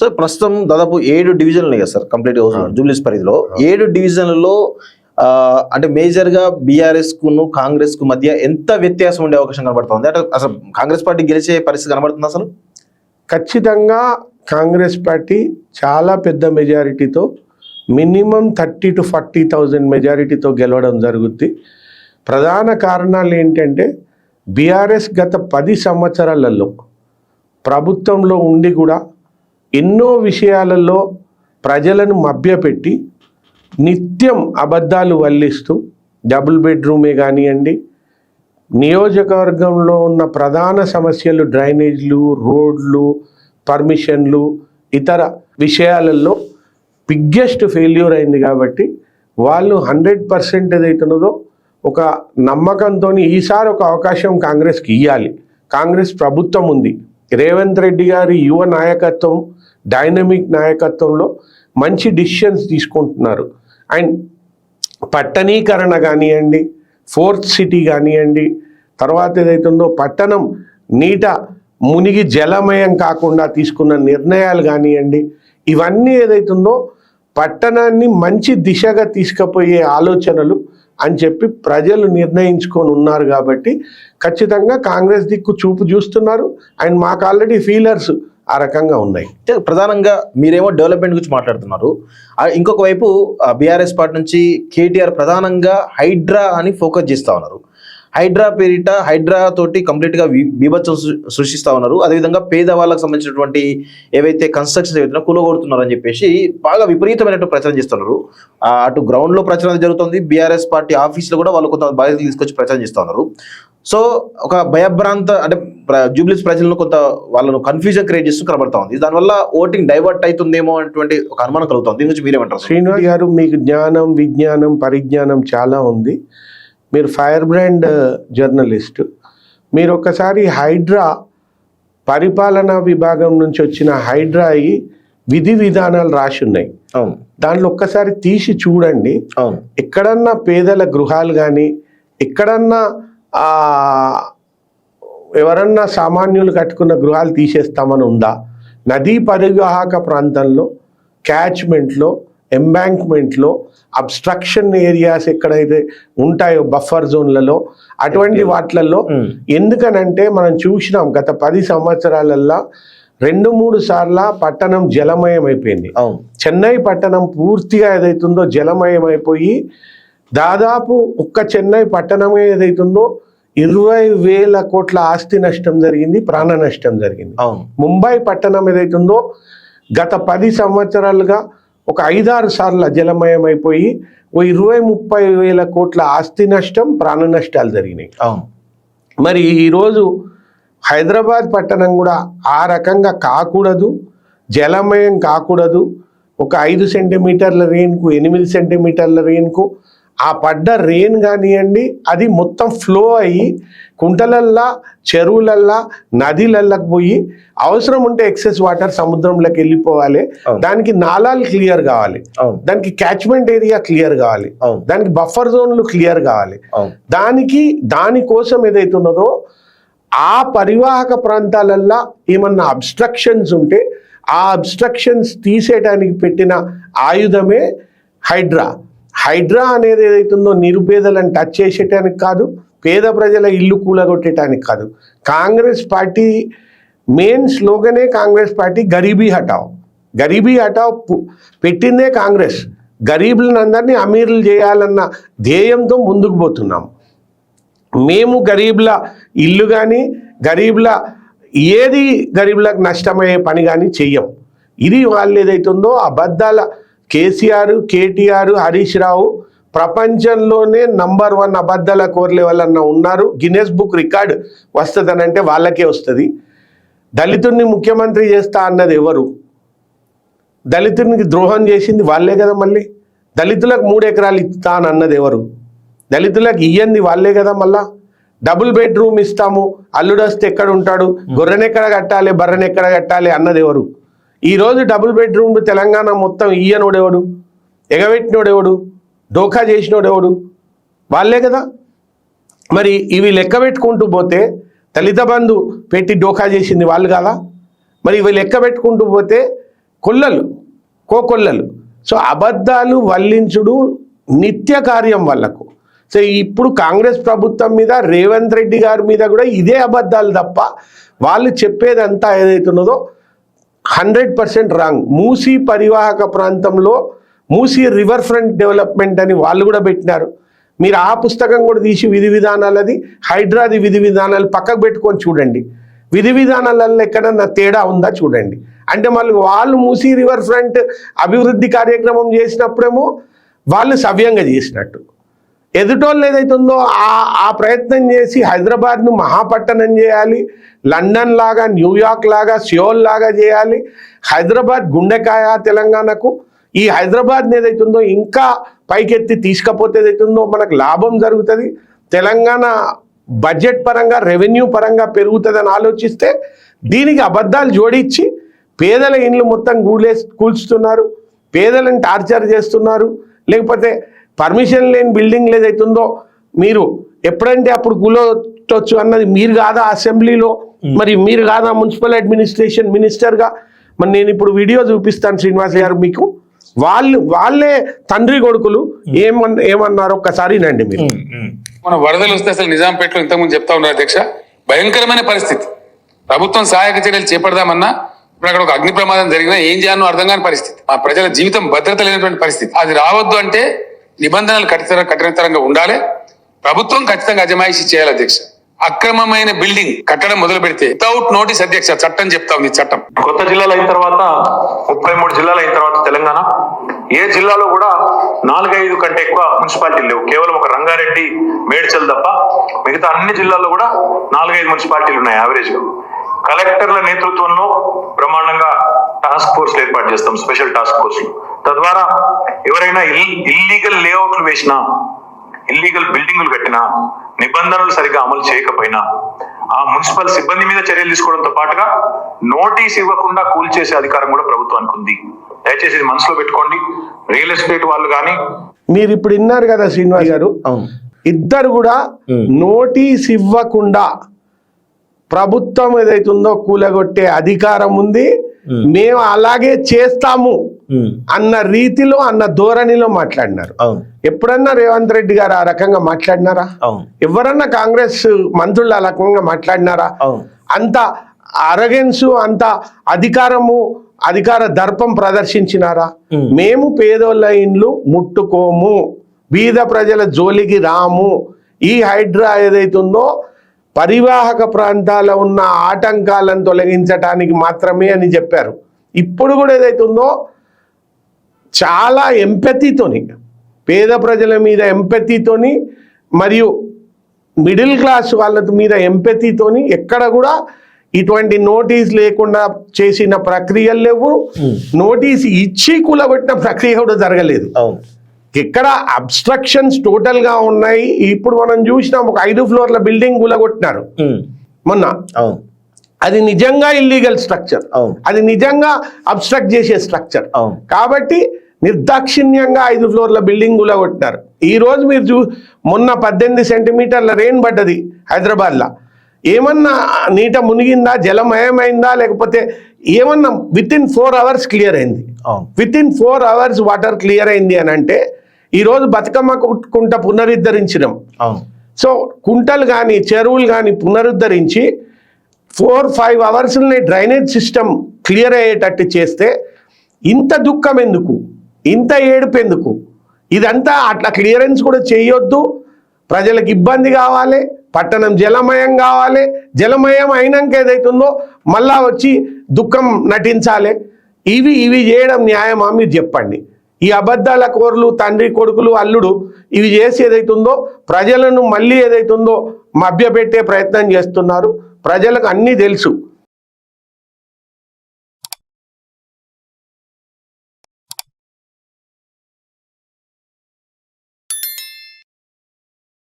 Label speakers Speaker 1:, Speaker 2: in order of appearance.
Speaker 1: So ప్రస్తుతం దాదాపు 7 డివిజన్లు ఉన్నాయి కదా సార్ కంప్లీట్ జూబ్లీస్ పరిధిలో 7 డివిజన్లలో అంటే మేజర్ గా బీఆర్ఎస్ కును కాంగ్రెస్ కు మధ్య ఎంత వ్యత్యాసం ఉండే అవకాశం కనబడుతుంది? అంటే అసలు కాంగ్రెస్ పార్టీ గెలిచే పరిస్థితి కనబడుతుంది అసలు?
Speaker 2: ఖచ్చితంగా కాంగ్రెస్ పార్టీ చాలా పెద్ద మెజారిటీతో మినిమం 30,000 to 40,000 మెజారిటీతో గెలవడం జరుగుద్ది. ప్రధాన కారణాలు ఏంటంటే బీఆర్ఎస్ గత 10 సంవత్సరాలలో ప్రభుత్వంలో ఉండి కూడా ఎన్నో విషయాలలో ప్రజలను మభ్యపెట్టి నిత్యం అబద్ధాలు వల్లిస్తూ డబుల్ బెడ్రూమే కానివ్వండి, నియోజకవర్గంలో ఉన్న ప్రధాన సమస్యలు డ్రైనేజ్లు, రోడ్లు, పర్మిషన్లు, ఇతర విషయాలలో బిగ్గెస్ట్ ఫెయిల్యూర్ అయింది. కాబట్టి వాళ్ళు 100% ఏదైతున్నదో ఒక నమ్మకంతో ఈసారి ఒక అవకాశం కాంగ్రెస్కి ఇవ్వాలి. కాంగ్రెస్ ప్రభుత్వం ఉంది, రేవంత్ రెడ్డి గారి యువ నాయకత్వం, డైనమిక్ నాయకత్వంలో మంచి డిసిషన్స్ తీసుకుంటున్నారు. అండ్ పట్టణీకరణ కానివ్వండి, 4th సిటీ కానివ్వండి, తర్వాత ఏదైతుందో పట్టణం నీట మునిగి జలమయం కాకుండా తీసుకున్న నిర్ణయాలు కానివ్వండి, ఇవన్నీ ఏదైతుందో పట్టణాన్ని మంచి దిశగా తీసుకుపోయే ఆలోచనలు అని చెప్పి ప్రజలు నిర్ణయించుకొని ఉన్నారు. కాబట్టి ఖచ్చితంగా కాంగ్రెస్ దిక్కు చూపు చూస్తున్నారు. అండ్ మాకు ఆల్రెడీ ఫీలర్స్ ఆ రకంగా ఉన్నాయి.
Speaker 1: ప్రధానంగా మీరేమో డెవలప్మెంట్ గురించి మాట్లాడుతున్నారు, ఇంకొక వైపు బీఆర్ఎస్ పార్టీ నుంచి కేటీఆర్ ప్రధానంగా హైడ్రా అని ఫోకస్ చేస్తూ ఉన్నారు. హైడ్రా పేరిట హైడ్రా తోటి కంప్లీట్గా బీభత్సం సృష్టిస్తూ ఉన్నారు. అదేవిధంగా పేదవాళ్ళకు సంబంధించినటువంటి ఏవైతే కన్స్ట్రక్షన్స్ ఏవైతే కూలగొడుతున్నారు అని చెప్పేసి బాగా విపరీతమైనటువంటి ప్రచారం చేస్తున్నారు. అటు గ్రౌండ్లో ప్రచారం జరుగుతుంది, బీఆర్ఎస్ పార్టీ ఆఫీస్లో కూడా వాళ్ళు కొంత బాధ్యతలు తీసుకొచ్చి ప్రచారం చేస్తూ ఉన్నారు. సో ఒక భయభ్రాంత అంటే జూబ్లీస్ ప్రజలను కొంత వాళ్ళను కన్ఫ్యూజన్ క్రియేట్ చేస్తూ కనబడతా ఉంది. దానివల్ల ఓటింగ్ డైవర్ట్ అవుతుందేమో అటువంటి ఒక అనుమానం కలుగుతుంది. దీని గురించి మీరేమంటారు?
Speaker 2: శ్రీనివాస్ గారు, మీకు జ్ఞానం, విజ్ఞానం, పరిజ్ఞానం చాలా ఉంది. మీరు ఫైర్ బ్రాండ్ జర్నలిస్ట్. మీరు ఒకసారి హైడ్రా పరిపాలనా విభాగం నుంచి వచ్చిన హైడ్రా విధి విధానాలు రాసి ఉన్నాయి. దాంట్లో ఒక్కసారి తీసి చూడండి. ఎక్కడన్నా పేదల గృహాలు కానీ, ఎక్కడన్నా ఎవరన్నా సామాన్యులు కట్టుకున్న గృహాలు తీసేస్తామని ఉందా? నదీ పరివాహక ప్రాంతంలో, క్యాచ్మెంట్లో, ఎంబాంక్మెంట్లో, అబ్స్ట్రక్షన్ ఏరియాస్ ఎక్కడైతే ఉంటాయో బఫర్ జోన్లలో, అటువంటి వాటిలలో ఎందుకనంటే మనం చూసినాం గత 10 సంవత్సరాలల్లో 2-3 సార్లు పట్టణం జలమయం అయిపోయింది. చెన్నై పట్టణం పూర్తిగా ఏదైతుందో జలమయం అయిపోయి దాదాపు ఒక్క చెన్నై పట్టణమే ఏదైతుందో 20,000 కోట్ల ఆస్తి నష్టం జరిగింది, ప్రాణ నష్టం జరిగింది. ముంబై పట్టణం ఏదైతుందో గత 10 సంవత్సరాలుగా ఒక 5-6 సార్లు జలమయం అయిపోయి 20-30 వేల కోట్ల ఆస్తి నష్టం, ప్రాణ నష్టాలు జరిగినాయి. మరి ఈరోజు హైదరాబాద్ పట్టణం కూడా ఆ రకంగా కాకూడదు, జలమయం కాకూడదు. ఒక 5 సెంటీమీటర్ల రెయిన్కు, 8 సెంటీమీటర్ల రెయిన్కు ఆ పడ్డ రెయిన్ కానివ్వండి, అది మొత్తం ఫ్లో అయ్యి కుంటలల్లా, చెరువులల్లా, నదిలల్లకు పోయి అవసరం ఉంటే ఎక్సెస్ వాటర్ సముద్రంలోకి వెళ్ళిపోవాలి. దానికి నాలాలు క్లియర్ కావాలి, దానికి క్యాచ్మెంట్ ఏరియా క్లియర్ కావాలి, దానికి బఫర్ జోన్లు క్లియర్ కావాలి. దానికోసం ఏదైతున్నదో ఆ పరివాహక ప్రాంతాలల్లో ఏమన్నా అబ్స్ట్రక్షన్స్ ఉంటే ఆ అబ్స్ట్రక్షన్స్ తీసేయడానికి పెట్టిన ఆయుధమే హైడ్రా. హైడ్రా అనేది ఏదైతుందో నిరుపేదలను టచ్ చేసేటానికి కాదు, పేద ప్రజల ఇల్లు కూలగొట్టేటానికి కాదు. కాంగ్రెస్ పార్టీ మెయిన్ స్లోగనే కాంగ్రెస్ పార్టీ గరీబీ హటావ్. గరీబీ హటావ్ పెట్టిందే కాంగ్రెస్. గరీబులందరినీ అమీర్లు చేయాలన్న ధ్యేయంతో ముందుకు పోతున్నాం. మేము గరీబుల ఇల్లు కానీ, గరీబుల ఏది గరీబులకు నష్టమయ్యే పని కానీ చెయ్యం. ఇది వాళ్ళు ఏదైతుందో అబద్ధాల కేసీఆర్, కేటీఆర్, హరీష్ రావు ప్రపంచంలోనే నంబర్ 1 అబద్ధాల కోర్లే వాళ్ళన్నా ఉన్నారు. గిన్నెస్ బుక్ రికార్డ్ వస్తుందనంటే వాళ్ళకే వస్తుంది. దళితుడిని ముఖ్యమంత్రి చేస్తా అన్నది ఎవరు? దళితునికి ద్రోహం చేసింది వాళ్ళే కదా. మళ్ళీ దళితులకు 3 ఎకరాలు ఇస్తా అని అన్నది ఎవరు? దళితులకు ఇయ్యంది వాళ్ళే కదా. మళ్ళా డబుల్ బెడ్రూమ్ ఇస్తాము, అల్లుడు వస్తే ఎక్కడ ఉంటాడు, గొర్రెనెక్కడ కట్టాలి, బర్రెనెక్కడ కట్టాలి అన్నది ఎవరు? ఈరోజు డబుల్ బెడ్రూమ్ తెలంగాణ మొత్తం ఇయ్యనోడెవడు, ఎగబెట్టినోడెవడు, డోకా చేసినోడెవడు? వాళ్ళే కదా. మరి ఇవి లెక్క పెట్టుకుంటూ పోతే దళిత బంధు పెట్టి డోకా చేసింది వాళ్ళు కదా. మరి ఇవి లెక్క పెట్టుకుంటూ పోతే కోకొల్లలు. సో అబద్ధాలు వల్లించుడు నిత్య కార్యం వాళ్ళకు. సో ఇప్పుడు కాంగ్రెస్ ప్రభుత్వం మీద, రేవంత్ రెడ్డి గారి మీద కూడా ఇదే అబద్ధాలు తప్ప వాళ్ళు చెప్పేదంతా ఏదైతున్నదో 100% రాంగ్. మూసీ పరివాహక ప్రాంతంలో మూసీ రివర్ ఫ్రంట్ డెవలప్మెంట్ అని వాళ్ళు కూడా పెట్టినారు. మీరు ఆ పుస్తకం కూడా తీసి విధి విధానాలది, హైడ్రాది విధి విధానాలు పక్కకు పెట్టుకొని చూడండి. విధి విధానాలలో ఎక్కడన్నా తేడా ఉందా చూడండి. అంటే మళ్ళీ వాళ్ళు మూసీ రివర్ ఫ్రంట్ అభివృద్ధి కార్యక్రమం చేసినప్పుడేమో వాళ్ళు సవ్యంగా చేసినట్టు, ఎదుటోళ్ళు ఏదైతుందో ఆ ప్రయత్నం చేసి హైదరాబాద్ను మహాపట్టణం చేయాలి, లండన్ లాగా, న్యూయార్క్ లాగా, సియోల్ లాగా చేయాలి. హైదరాబాద్ గుండెకాయ తెలంగాణకు. ఈ హైదరాబాద్ని ఏదైతుందో ఇంకా పైకెత్తి తీసుకపోతే ఏదైతుందో మనకు లాభం జరుగుతుంది. తెలంగాణ బడ్జెట్ పరంగా, రెవెన్యూ పరంగా పెరుగుతుందని ఆలోచిస్తే దీనికి అబద్ధాలు జోడించి పేదల ఇండ్లు మొత్తం కూల్చుతున్నారు, పేదలను టార్చర్ చేస్తున్నారు. లేకపోతే పర్మిషన్ లేని బిల్డింగ్ ఏదైతుందో మీరు ఎప్పుడంటే అప్పుడు కూలొచ్చు అన్నది మీరు కాదా అసెంబ్లీలో, మరి మీరు కాదా మున్సిపల్ అడ్మినిస్ట్రేషన్ మినిస్టర్గా. మరి నేను ఇప్పుడు వీడియో చూపిస్తాను శ్రీనివాస్ గారు మీకు. వాళ్ళే తండ్రి కొడుకులు ఏమన్నారు ఒక్కసారి నండి మీరు.
Speaker 3: మన వరదలు వస్తే అసలు నిజాంపేటలో ఇంతకుముందు చెప్తా ఉన్నారు అధ్యక్ష, భయంకరమైన పరిస్థితి. ప్రభుత్వం సహాయక చర్యలు చేపడదామన్నా ఇప్పుడు అక్కడ ఒక అగ్ని ప్రమాదం జరిగినా ఏం చేయాలో అర్థం కాని పరిస్థితి. ఆ ప్రజల జీవితం భద్రత లేనటువంటి పరిస్థితి. అది రావద్దు అంటే నిబంధనలు కఠినతరంగా ఉండాలి. ప్రభుత్వం ఖచ్చితంగా అజమాయిషీ చేయాలి అధ్యక్ష. అక్రమమైన బిల్డింగ్ కట్టడం మొదలు పెడితే వితౌట్ నోటీస్ అధ్యక్ష చట్టం చెప్తా ఉంది. చట్టం
Speaker 4: కొత్త జిల్లాలు అయిన తర్వాత 33 జిల్లాలు అయిన తర్వాత తెలంగాణ ఏ జిల్లాలో కూడా 4-5 కంటే ఎక్కువ మున్సిపాలిటీలు లేవు. కేవలం ఒక రంగారెడ్డి, మేడ్చల్ తప్ప మిగతా అన్ని జిల్లాల్లో కూడా 4-5 మున్సిపాలిటీలు ఉన్నాయి యావరేజ్ గా. కలెక్టర్ల నేతృత్వంలో బ్రహ్మాండంగా టాస్క్ ఫోర్స్ ఏర్పాటు చేస్తాం, స్పెషల్ టాస్క్ ఫోర్స్. తద్వారా ఎవరైనా ఇల్లీగల్ లేఅవుట్లు వేసినా, ఇల్లీగల్ బిల్డింగులు కట్టినా, నిబంధనలు సరిగ్గా అమలు చేయకపోయినా ఆ మున్సిపల్ సిబ్బంది మీద చర్యలు తీసుకోవడంతో పాటుగా నోటీస్ ఇవ్వకుండా కూల్చేసే అధికారం కూడా ప్రభుత్వానికి ఉంది. దయచేసి ఇది మనసులో పెట్టుకోండి. రియల్ ఎస్టేట్ వాళ్ళు కానీ
Speaker 2: మీరు ఇప్పుడు విన్నారు కదా శ్రీనివాస్ గారు, ఇద్దరు కూడా నోటీస్ ఇవ్వకుండా ప్రభుత్వం ఏదైతుందో కూలగొట్టే అధికారం ఉంది, మేము అలాగే చేస్తాము అన్న రీతిలో, అన్న ధోరణిలో మాట్లాడినారు. ఎప్పుడన్నా రేవంత్ రెడ్డి గారు ఆ రకంగా మాట్లాడినారా? ఎవరన్నా కాంగ్రెస్ మంత్రులు ఆ రకంగా మాట్లాడినారా? అంత అరగెన్సు, అంత అధికార దర్పం ప్రదర్శించినారా? మేము పేదోళ్ళ ఇండ్లు ముట్టుకోము, బీద ప్రజల జోలికి రాము, ఈ హైడ్రా ఏదైతుందో పరివాహక ప్రాంతాల ఉన్న ఆటంకాలను తొలగించడానికి మాత్రమే అని చెప్పారు. ఇప్పుడు కూడా ఏదైతుందో చాలా ఎంపతితోని, పేద ప్రజల మీద ఎంపతితోని, మరియు మిడిల్ క్లాస్ వాళ్ళ మీద ఎంపతితోని ఎక్కడ కూడా ఇటువంటి నోటీస్ లేకుండా చేసిన ప్రక్రియలు లేవు. నోటీస్ ఇచ్చి కూలగొట్టిన ప్రక్రియ కూడా జరగలేదు. ఎక్కడ అబ్స్ట్రక్షన్స్ టోటల్ గా ఉన్నాయి. ఇప్పుడు మనం చూసినాం, ఒక 5 ఫ్లోర్ల బిల్డింగ్ కూలగొట్టినారు మొన్న. అది నిజంగా ఇల్లీగల్ స్ట్రక్చర్, అది నిజంగా అబ్స్ట్రక్ట్ చేసే స్ట్రక్చర్. కాబట్టి నిర్దాక్షిణ్యంగా 5 ఫ్లోర్ల బిల్డింగ్ కూలగొట్టినారు. ఈ రోజు మీరు మొన్న 18 సెంటీమీటర్ల రెయిన్ పడ్డది హైదరాబాద్లో. ఏమన్నా నీట మునిగిందా, జలమయమైందా, లేకపోతే ఏమన్నా విత్ ఇన్ 4 hours క్లియర్ అయింది. With in 4 hours water clear అయింది అని అంటే ఈరోజు బతుకమ్మ కుంట పునరుద్ధరించినాం. సో కుంటలు కానీ, చెరువులు కానీ పునరుద్ధరించి 4-5 hours డ్రైనేజ్ సిస్టమ్ క్లియర్ అయ్యేటట్టు చేస్తే ఇంత దుఃఖం ఎందుకు, ఇంత ఏడుపు ఎందుకు? ఇదంతా అట్లా క్లియరెన్స్ కూడా చేయొద్దు. ప్రజలకు ఇబ్బంది కావాలి, పట్టణం జలమయం కావాలి. జలమయం అయినాక ఏదైతుందో మళ్ళా వచ్చి దుఃఖం నటించాలి. ఇవి చేయడం న్యాయమా మీరు చెప్పండి. ఈ అబద్ధాల కోర్లు, తండ్రి కొడుకులు, అల్లుడు ఇవి చేసి ఏదైతుందో ప్రజలను మళ్ళీ ఏదైతుందో మభ్యపెట్టే ప్రయత్నం చేస్తున్నారు. ప్రజలకు అన్నీ తెలుసు.